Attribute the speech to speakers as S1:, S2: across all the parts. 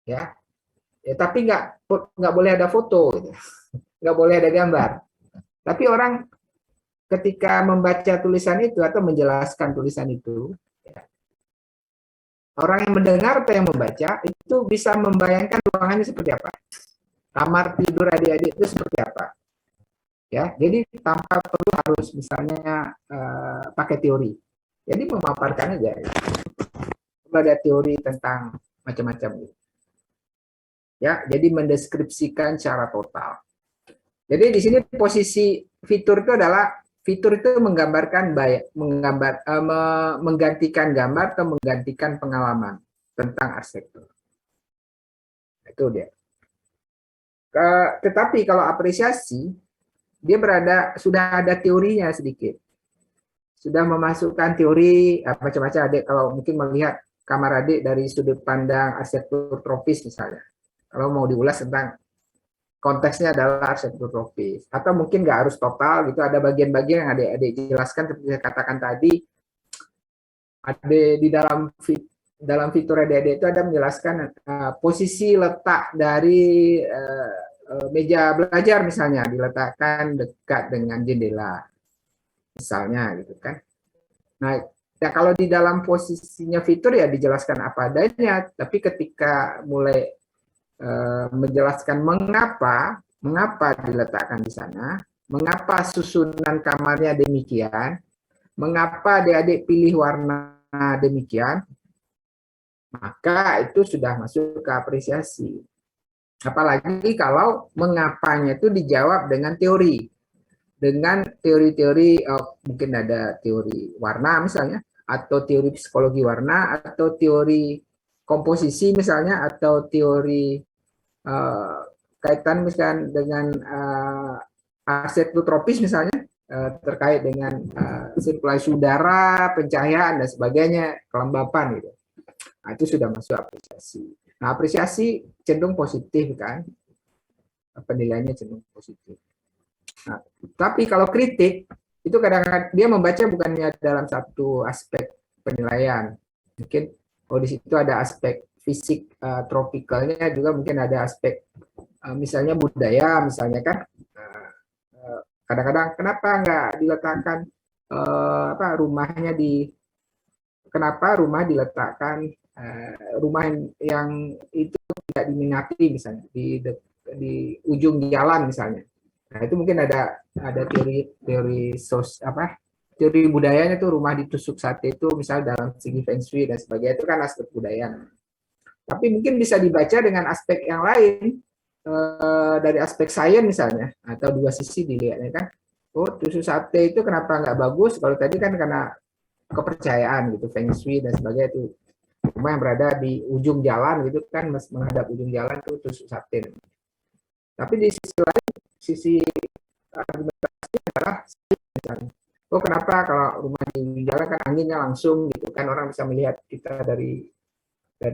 S1: ya. Tapi nggak boleh ada foto, gitu. Nggak boleh ada gambar. Tapi orang ketika membaca tulisan itu atau menjelaskan tulisan itu, ya, orang yang mendengar atau yang membaca itu bisa membayangkan ruangannya seperti apa, kamar tidur adik-adik itu seperti apa, ya. Jadi tanpa perlu harus misalnya pakai teori. Jadi memaparkan aja. Ada teori tentang macam-macam, ya. Jadi mendeskripsikan secara total. Jadi di sini posisi fitur itu adalah fitur itu menggambarkan menggantikan gambar atau menggantikan pengalaman tentang arsitektur. Itu dia. Tetapi kalau apresiasi dia sudah ada teorinya sedikit. Sudah memasukkan teori macam-macam. Adik kalau mungkin melihat kamar adik dari sudut pandang arsitektur tropis misalnya. Kalau mau diulas tentang konteksnya adalah arsitektur tropis, atau mungkin nggak harus total gitu, ada bagian-bagian yang adik-adik jelaskan seperti saya katakan tadi. Ada di dalam fitur adik-adik itu ada menjelaskan posisi letak dari meja belajar misalnya diletakkan dekat dengan jendela misalnya gitu kan. Nah, ya kalau di dalam posisinya fitur ya dijelaskan apa adanya, tapi ketika mulai menjelaskan mengapa diletakkan di sana, mengapa susunan kamarnya demikian, mengapa adik-adik pilih warna demikian, maka itu sudah masuk ke apresiasi. Apalagi kalau mengapanya itu dijawab dengan teori. Dengan teori-teori, mungkin ada teori warna misalnya, atau teori psikologi warna, atau teori komposisi misalnya, atau teori kaitan misalkan dengan arsitektur tropis misalnya, terkait dengan sirkulasi udara, pencahayaan dan sebagainya, kelembapan gitu. Nah, itu sudah masuk apresiasi. Nah, apresiasi cenderung positif kan, penilaiannya cenderung positif. Nah, tapi kalau kritik itu kadang-kadang dia membaca bukannya dalam satu aspek penilaian, mungkin di situ ada aspek fisik tropikalnya, juga mungkin ada aspek misalnya budaya misalnya kan. Kadang-kadang kenapa nggak diletakkan rumahnya kenapa rumah diletakkan rumah yang itu tidak diminati misalnya di ujung jalan misalnya. Nah, itu mungkin ada teori budayanya tuh, rumah ditusuk sate itu misalnya dalam segi feng shui dan sebagainya, itu kan aspek budaya. Tapi mungkin bisa dibaca dengan aspek yang lain, dari aspek sains misalnya, atau dua sisi dilihatnya kan. Oh, tusuk sate itu kenapa nggak bagus? Kalau tadi kan karena kepercayaan gitu, feng shui dan sebagainya, itu rumah yang berada di ujung jalan gitu kan, menghadap ujung jalan itu tusuk sate. Tapi di sisi lain, sisi argumentasi adalah misalnya, oh kenapa kalau rumah di ujung jalan kan anginnya langsung gitu kan, orang bisa melihat kita dari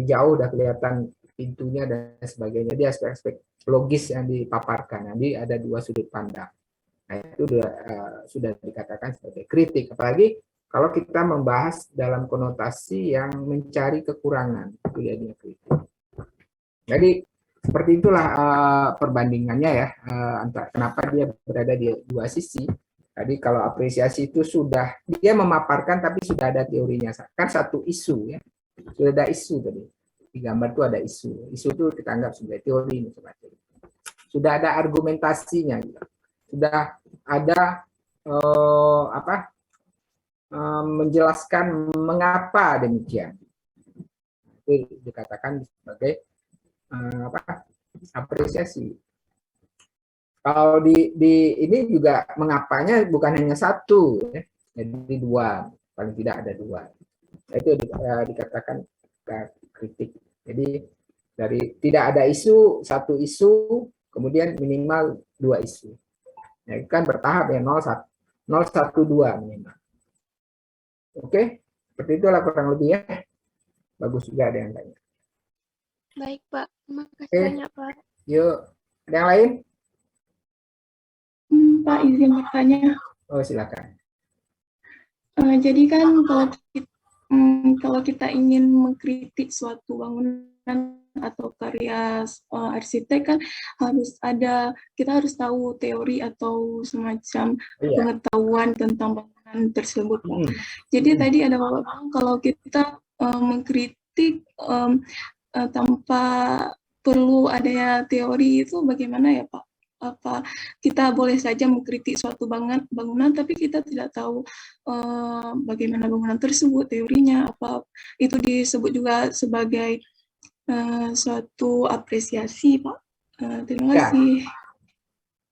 S1: jauh udah kelihatan pintunya dan sebagainya. Dia aspek-aspek logis yang dipaparkan. Jadi ada dua sudut pandang. Nah, itu sudah dikatakan sebagai kritik. Apalagi kalau kita membahas dalam konotasi yang mencari kekurangan, itu jadinya kritik. Jadi seperti itulah perbandingannya ya, antara kenapa dia berada di dua sisi. Tadi kalau apresiasi itu sudah dia memaparkan tapi sudah ada teorinya, kan satu isu ya, sudah ada isu tadi di gambar itu, ada isu itu kita anggap sebagai teori macam-macam. Sudah ada argumentasinya, sudah ada menjelaskan mengapa demikian, itu dikatakan sebagai apresiasi. Kalau di ini juga mengapanya bukan hanya satu ya, jadi dua, paling tidak ada dua. Itu dikatakan kritik. Jadi dari tidak ada isu, satu isu, kemudian minimal dua isu. Ya, kan bertahap ya, 0, 1, 2 minimal. Oke, seperti itulah kurang lebih ya. Bagus juga ada yang tanya.
S2: Baik Pak, terima kasih banyak Pak.
S1: Yuk, ada yang lain?
S3: Pak, izin bertanya.
S1: Oh, silakan.
S3: Jadi kan kalau kita ingin mengkritik suatu bangunan atau karya arsitek kan kita harus tahu teori atau semacam pengetahuan tentang bangunan tersebut, Pak. Jadi tadi ada Bapak bilang kalau kita mengkritik tanpa perlu adanya teori itu bagaimana ya, Pak? Apa kita boleh saja mengkritik suatu bangunan tapi kita tidak tahu bagaimana bangunan tersebut, teorinya apa, itu disebut juga sebagai suatu apresiasi, Pak. Terima kasih.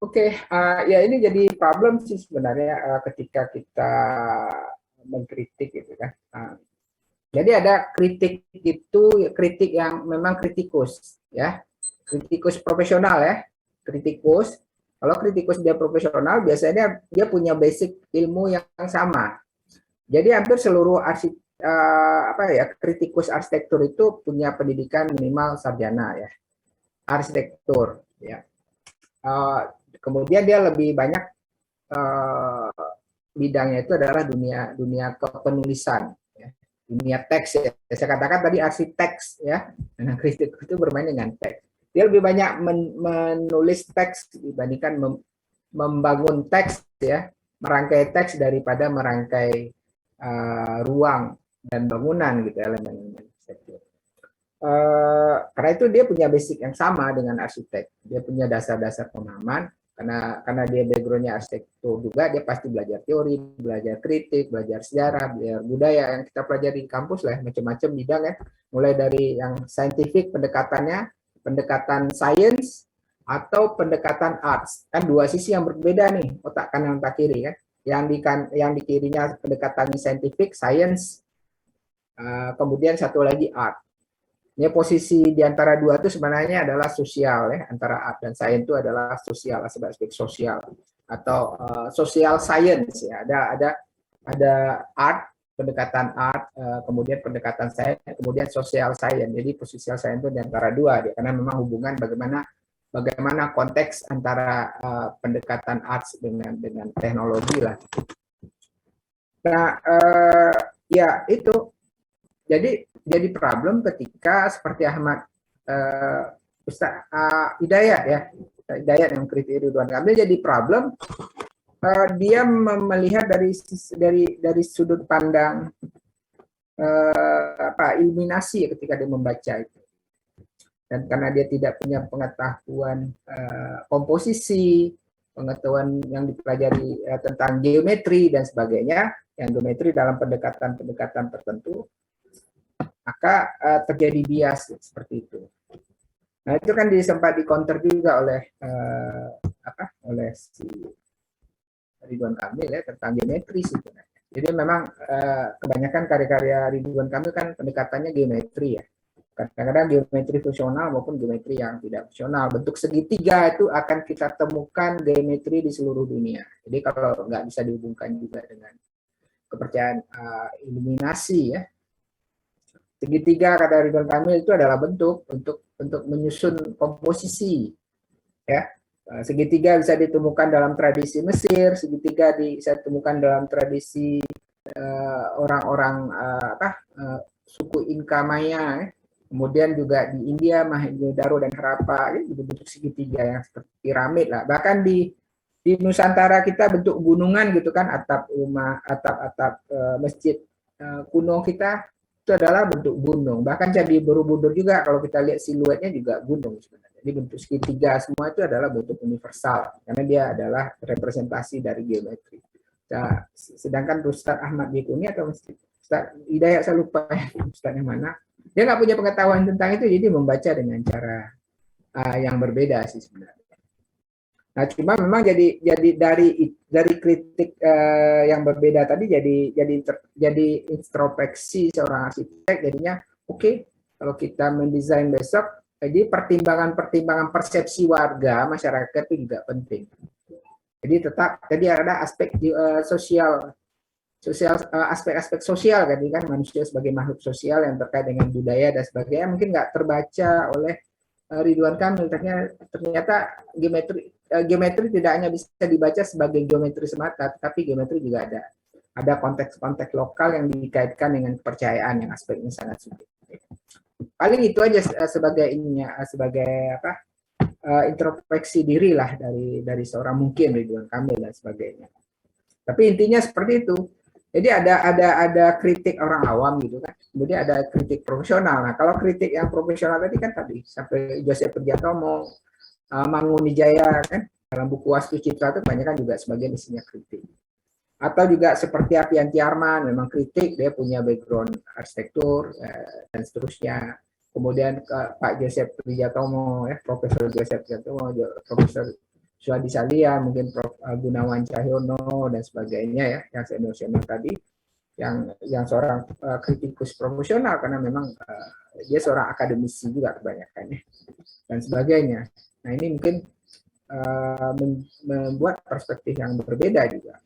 S1: Oke, ya ini jadi problem sih sebenarnya ketika kita mengkritik gitu kan. Jadi ada kritik itu kritik yang memang kritikus ya, kritikus profesional ya. Kritikus, kalau kritikus dia profesional biasanya dia punya basic ilmu yang sama. Jadi hampir seluruh kritikus arsitektur itu punya pendidikan minimal sarjana ya, arsitektur ya. Kemudian dia lebih banyak bidangnya itu adalah dunia kepenulisan, ya. Dunia teks ya. Saya katakan tadi arsitek ya, nah kritikus itu bermain dengan teks. Dia lebih banyak menulis teks dibandingkan membangun teks ya, merangkai teks daripada merangkai ruang dan bangunan gitu, elemen-elemen arsitektur. Karena itu dia punya basic yang sama dengan arsitek. Dia punya dasar-dasar pemahaman karena dia backgroundnya arsitektur juga, dia pasti belajar teori, belajar kritik, belajar sejarah, belajar budaya yang kita pelajari di kampus lah, macam-macam bidang ya. Mulai dari yang scientific pendekatannya, pendekatan science atau pendekatan arts, kan dua sisi yang berbeda nih, otak kanan otak kiri kan. Yang di kirinya pendekatan scientific science, kemudian satu lagi art. Ini posisi di antara dua itu sebenarnya adalah sosial ya, antara art dan science itu adalah sosial, aspek sosial atau social science ya. Ada art, pendekatan art, kemudian pendekatan science, kemudian social science. Jadi posisi science itu di antara dua dia, karena memang hubungan bagaimana konteks antara pendekatan arts dengan teknologi lah. Nah, ya itu jadi problem ketika seperti Ahmad Ustaz Hidayat ya, Hidayat yang kritik Ridwan Kamil, jadi problem dia melihat dari sudut pandang ilminasi ketika dia membaca itu, dan karena dia tidak punya pengetahuan komposisi, pengetahuan yang dipelajari tentang geometri dan sebagainya, yang geometri dalam pendekatan tertentu, maka terjadi bias seperti itu. Nah itu kan sempat di counter juga oleh si Ridwan Kamil ya, tentang geometri sebenarnya. Jadi memang kebanyakan karya-karya Ridwan Kamil kan pendekatannya geometri ya. Kadang-kadang geometri fungsional maupun geometri yang tidak fungsional. Bentuk segitiga itu akan kita temukan geometri di seluruh dunia. Jadi kalau nggak bisa dihubungkan juga dengan kepercayaan iluminasi ya. Segitiga kata Ridwan Kamil itu adalah bentuk untuk menyusun komposisi ya. Segitiga bisa ditemukan dalam tradisi Mesir, segitiga bisa ditemukan dalam tradisi orang-orang suku Inka Maya, ya. Kemudian juga di India Mohenjo-daro dan Harappa, ya, bentuk segitiga yang seperti piramid lah. Bahkan di Nusantara kita bentuk gunungan gitu kan, atap rumah, atap masjid kuno kita itu adalah bentuk gunung. Bahkan Candi Borobudur juga kalau kita lihat siluetnya juga gunung sebenarnya. Jadi bentuk segitiga semua itu adalah bentuk universal karena dia adalah representasi dari geometri. Nah, sedangkan Ustaz Ahmad Bikuni atau Ustaz Hidayat, saya lupa Ustaz yang mana, dia nggak punya pengetahuan tentang itu, jadi membaca dengan cara yang berbeda sih sebenarnya. Nah, cuma memang jadi dari kritik yang berbeda tadi jadi introspeksi seorang arsitek, jadinya oke, kalau kita mendesain besok, jadi pertimbangan persepsi warga masyarakat itu juga penting. Jadi ada aspek sosial aspek-aspek sosial kan manusia sebagai makhluk sosial yang terkait dengan budaya dan sebagainya mungkin nggak terbaca oleh Ridwan Kamil. Ternyata geometri tidak hanya bisa dibaca sebagai geometri semata, tapi geometri juga ada konteks-konteks lokal yang dikaitkan dengan kepercayaan yang aspeknya sangat subjektif. Paling itu aja sebagai ininya, sebagai apa, introspeksi diri lah dari seorang mungkin Ridwan Kamil dan sebagainya. Tapi intinya seperti itu. Jadi ada kritik orang awam gitu kan. Kemudian ada kritik profesional. Nah, kalau kritik yang profesional tadi sampai Joseph Purdiatomo, Mangunwijaya kan, dalam buku Wastu Citra itu banyak kan juga sebagian isinya kritik. Atau juga seperti Apianti Arman, memang kritik, dia punya background arsitektur dan seterusnya. Kemudian Pak Joseph Purdiatomo, Profesor Joseph Purdiatomo, Profesor Suhadi Salia, mungkin Prof. Gunawan Cahyono dan sebagainya ya, yang senior tadi, yang seorang kritikus profesional karena memang dia seorang akademisi juga kebanyakan dan sebagainya. Nah ini mungkin membuat perspektif yang berbeda juga.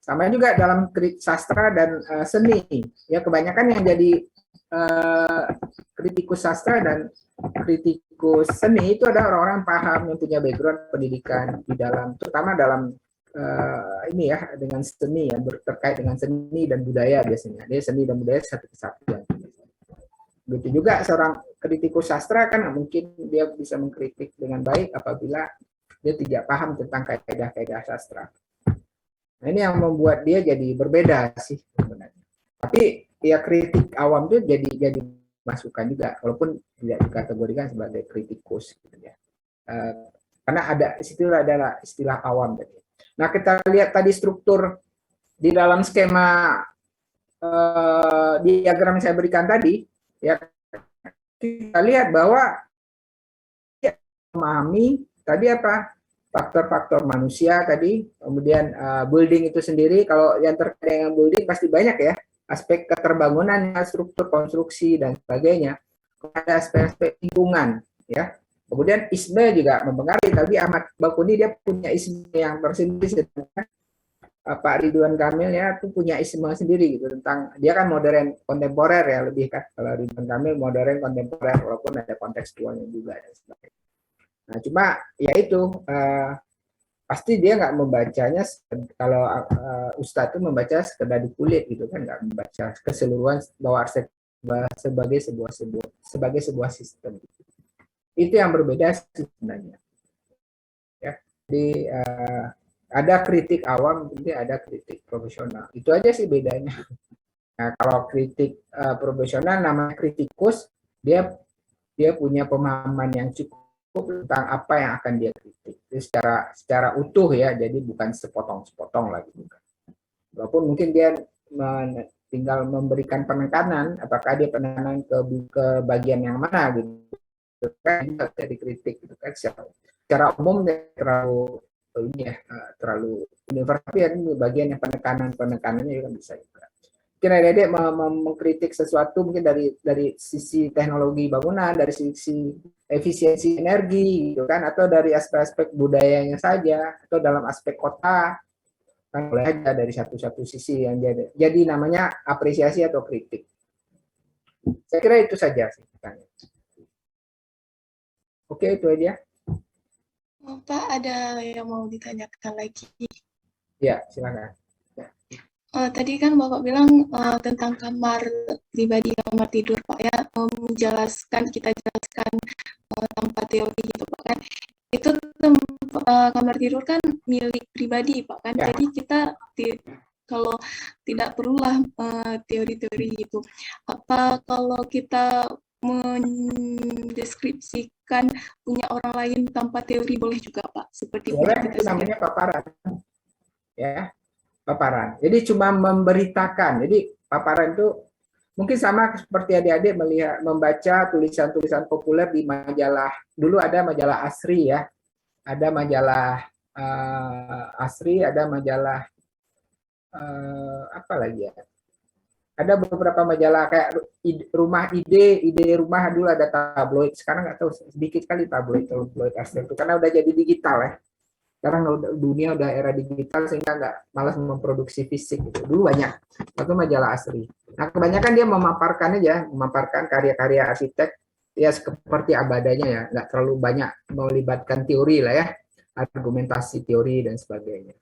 S1: Sama juga dalam sastra dan seni, ya kebanyakan yang jadi kritikus sastra dan kritikus seni itu ada orang-orang paham yang punya background pendidikan di dalam, terutama dalam ini ya, dengan seni ya, terkait dengan seni dan budaya biasanya. Dia seni dan budaya satu kesatuan. Begitu juga seorang kritikus sastra kan mungkin dia bisa mengkritik dengan baik apabila dia tidak paham tentang kaidah-kaidah sastra. Nah, ini yang membuat dia jadi berbeda sih sebenarnya. Tapi ya kritik awam itu jadi masukan juga, walaupun tidak dikategorikan sebagai kritikus gitu ya. Karena ada istilah awam tadi. Nah, kita lihat tadi struktur di dalam skema diagram yang saya berikan tadi, ya kita lihat bahwa ya, memahami tadi apa faktor-faktor manusia tadi, kemudian building itu sendiri. Kalau yang terkait dengan building pasti banyak ya, aspek keterbangunan, struktur konstruksi dan sebagainya. Ada aspek-aspek lingkungan, ya. Kemudian isme juga mempengaruhi. Tapi Ahmad Bakuni dia punya isme yang tersendiri. Pak Ridwan Kamil ya tuh punya isme sendiri gitu tentang, dia kan modern kontemporer ya lebih kan. Kalau Ridwan Kamil modern kontemporer walaupun ada kontekstualnya juga dan sebagainya. Nah, cuma ya itu pasti dia nggak membacanya kalau Ustadz itu membaca sekedar di kulit gitu kan, nggak membaca keseluruhan bahwa sebagai sebuah sistem. Itu yang berbeda sebenarnya. Ya, jadi ada kritik awam, jadi ada kritik profesional. Itu aja sih bedanya. Nah, kalau kritik profesional namanya kritikus, dia punya pemahaman yang cukup tentang apa yang akan dia kritik. Jadi secara utuh ya, jadi bukan sepotong-sepotong lagi. Walaupun mungkin dia tinggal memberikan penekanan, apakah dia penekanan ke bagian yang mana gitu kan, jadi kritik gitu kan. Secara umum dia terlalu universal ya, bagian yang penekanannya juga bisa juga. Mungkin Adik mengkritik sesuatu mungkin dari sisi teknologi bangunan, dari sisi efisiensi energi gitu kan, atau dari aspek-aspek budayanya saja, atau dalam aspek kota kan, boleh aja dari satu sisi yang jadi namanya apresiasi atau kritik. Saya kira itu saja sih. Oke, itu aja.
S3: Pak, ada yang mau ditanyakan lagi?
S1: Ya, silakan.
S3: Tadi kan Bapak bilang tentang kamar pribadi, kamar tidur, Pak ya, kita jelaskan tanpa teori gitu, Pak kan. Itu kamar tidur kan milik pribadi, Pak kan. Ya. Jadi kita kalau tidak perlulah teori-teori gitu. Apa kalau kita mendeskripsikan punya orang lain tanpa teori boleh juga, Pak? Seperti
S1: boleh, itu namanya paparan. Ya, paparan. Jadi cuma memberitakan. Jadi paparan itu mungkin sama seperti adik-adik membaca tulisan-tulisan populer di majalah. Dulu ada majalah Asri ya. Ada majalah Asri, ada majalah apa lagi ya? Ada beberapa majalah kayak rumah ide rumah, dulu ada tabloid. Sekarang nggak tahu, sedikit kali tabloid Asri itu karena udah jadi digital ya. Sekarang dunia udah era digital sehingga nggak malas memproduksi fisik gitu. Dulu banyak, itu majalah Asri. Nah kebanyakan dia memaparkan karya-karya arsitek ya seperti abadanya ya, nggak terlalu banyak melibatkan teori lah ya, argumentasi teori dan sebagainya.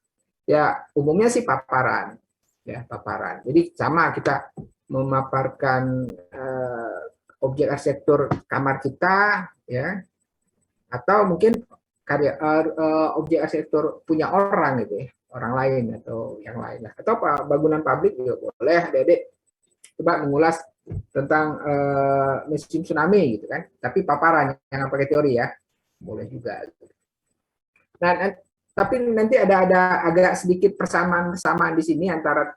S1: Ya umumnya sih paparan, ya paparan. Jadi sama kita memaparkan objek arsitektur kamar kita, ya, atau mungkin objek arsitektur punya orang gitu ya, orang lain atau yang lain lah, atau bangunan publik juga boleh. Adik-adik coba mengulas tentang musim tsunami gitu kan, tapi paparan, jangan pakai teori ya, boleh juga. Nah, tapi nanti ada agak sedikit persamaan di sini antara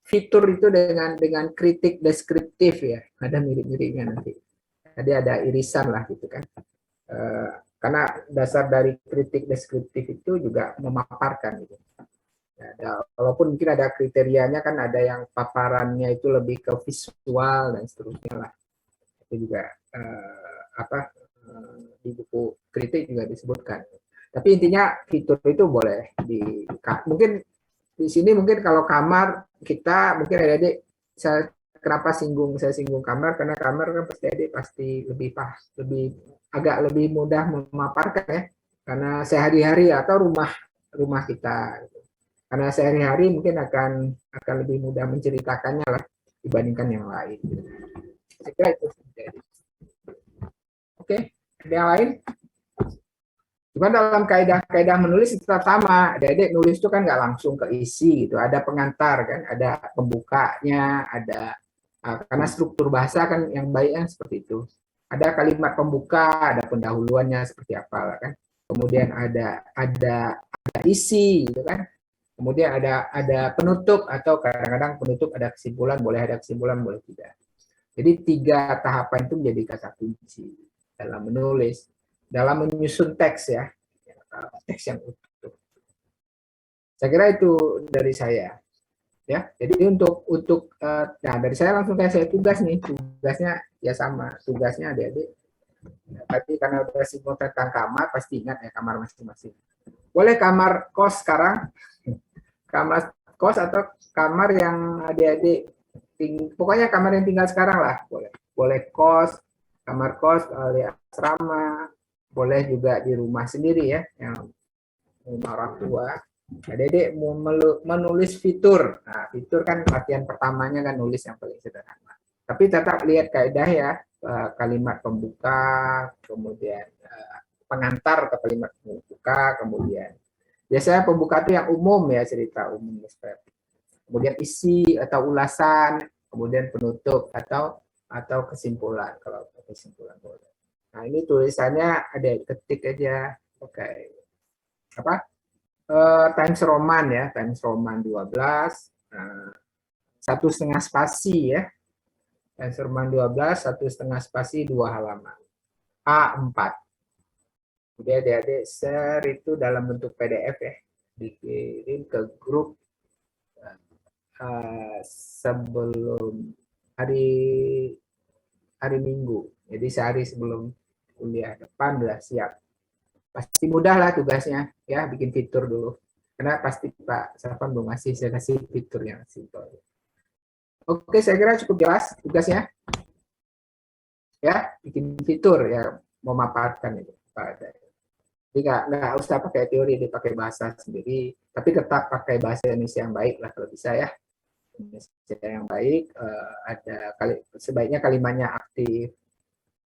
S1: fitur itu dengan kritik deskriptif ya, ada mirip-miripnya nanti. Jadi ada irisan lah gitu kan. Karena dasar dari kritik deskriptif itu juga memaparkan gitu. Walaupun mungkin ada kriterianya kan, ada yang paparannya itu lebih ke visual dan seterusnya lah. Itu juga di buku kritik juga disebutkan. Tapi intinya fitur itu boleh mungkin di sini mungkin kalau kamar kita mungkin adik-adik kenapa saya singgung kamar, karena kamar kan pasti agak lebih mudah memaparkan ya, karena sehari-hari atau rumah kita. Karena sehari-hari mungkin akan lebih mudah menceritakannya lah dibandingkan yang lain. Saya kira itu. Oke, ada yang lain? Cuma dalam kaidah menulis tetap sama. Adik-adik nulis itu kan nggak langsung ke isi gitu. Ada pengantar kan, ada pembukanya, ada karena struktur bahasa kan yang baiknya seperti itu. Ada kalimat pembuka, ada pendahuluannya seperti apa kan. Kemudian ada isi gitu kan. Kemudian ada penutup, atau kadang-kadang penutup ada kesimpulan, boleh ada kesimpulan, boleh tidak. Jadi 3 tahapan itu menjadi kata kunci dalam menulis. Dalam menyusun teks ya, teks yang utuh. Saya kira itu dari saya, ya. Jadi untuk nah dari saya langsung saya tugas nih, tugasnya ya sama, tugasnya adik-adik. Tadi karena udah singgung tentang kamar, pasti ingat ya kamar masing-masing. Boleh kamar kos sekarang, kamar kos atau kamar yang adik-adik, pokoknya kamar yang tinggal sekarang lah, boleh kos, kamar kos, asrama. Boleh juga di rumah sendiri ya, yang rumah orang tua. Adik-adik mau menulis fitur. Nah, fitur kan latihan pertamanya kan nulis yang paling sederhana. Tapi tetap lihat kaidah ya, kalimat pembuka, kemudian pengantar atau kalimat pembuka, kemudian biasanya pembuka itu yang umum ya, cerita umum. Kemudian isi atau ulasan, kemudian penutup atau kesimpulan, kalau kesimpulan boleh. Nah, ini tulisannya ada ketik aja, oke. Times Roman ya, Times Roman 12, 1,5 spasi ya. Times Roman 12, 1,5 spasi, 2 halaman. A4. Kemudian adik-adik share itu dalam bentuk PDF ya. Dikirim ke grup sebelum hari Minggu. Jadi sehari sebelum kuliah depan udah siap. Pasti mudah lah tugasnya ya, bikin fitur dulu. Karena pasti Pak Safan belum ngasih, saya kasih fitur yang simpel. Oke, saya kira cukup jelas tugasnya. Ya, bikin fitur ya, memaparkan itu. Jadi nggak usah pakai teori, dipakai bahasa sendiri, tapi tetap pakai bahasa Indonesia yang baik lah kalau bisa ya. Indonesia yang baik, sebaiknya kalimatnya aktif.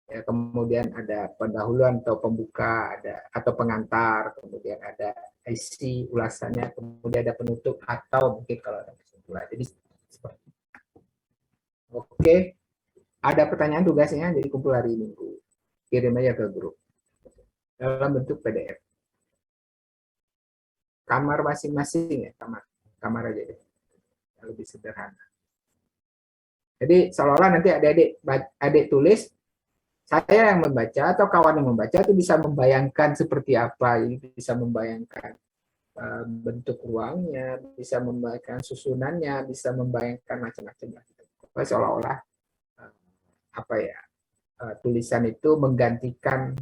S1: Ya, kemudian ada pendahuluan atau pembuka, atau pengantar, kemudian ada isi ulasannya, kemudian ada penutup atau mungkin kalau ada kesimpulan. Jadi seperti itu. Oke, ada pertanyaan tugasnya, jadi kumpul hari Minggu, kirim aja ke grup dalam bentuk PDF. Kamar masing-masing ya, kamar aja deh, lebih sederhana. Jadi seolah-olah nanti adik tulis, saya yang membaca atau kawan yang membaca itu bisa membayangkan seperti apa, bisa membayangkan bentuk ruangnya, bisa membayangkan susunannya, bisa membayangkan macam-macam. Seolah-olah tulisan itu menggantikan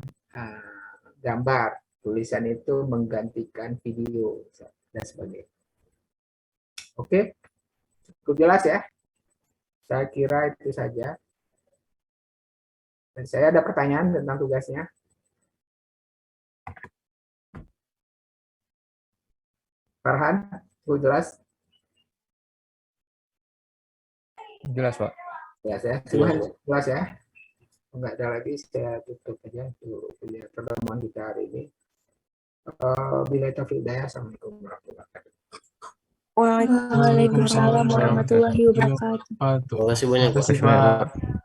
S1: gambar, tulisan itu menggantikan video dan sebagainya. Oke, cukup jelas ya. Saya kira itu saja. Dan saya ada pertanyaan tentang tugasnya. Farhan, cukup jelas?
S4: Jelas, Pak.
S1: Ya, saya jelas ya. Enggak ada lagi, saya tutup aja untuk pertemuan kita hari ini. Bila taufiq hidayah, assalamualaikum warahmatullahi wabarakatuh.
S2: Waalaikumsalam warahmatullahi wabarakatuh.
S4: Terima kasih banyak,
S5: Terima kasih, Pak.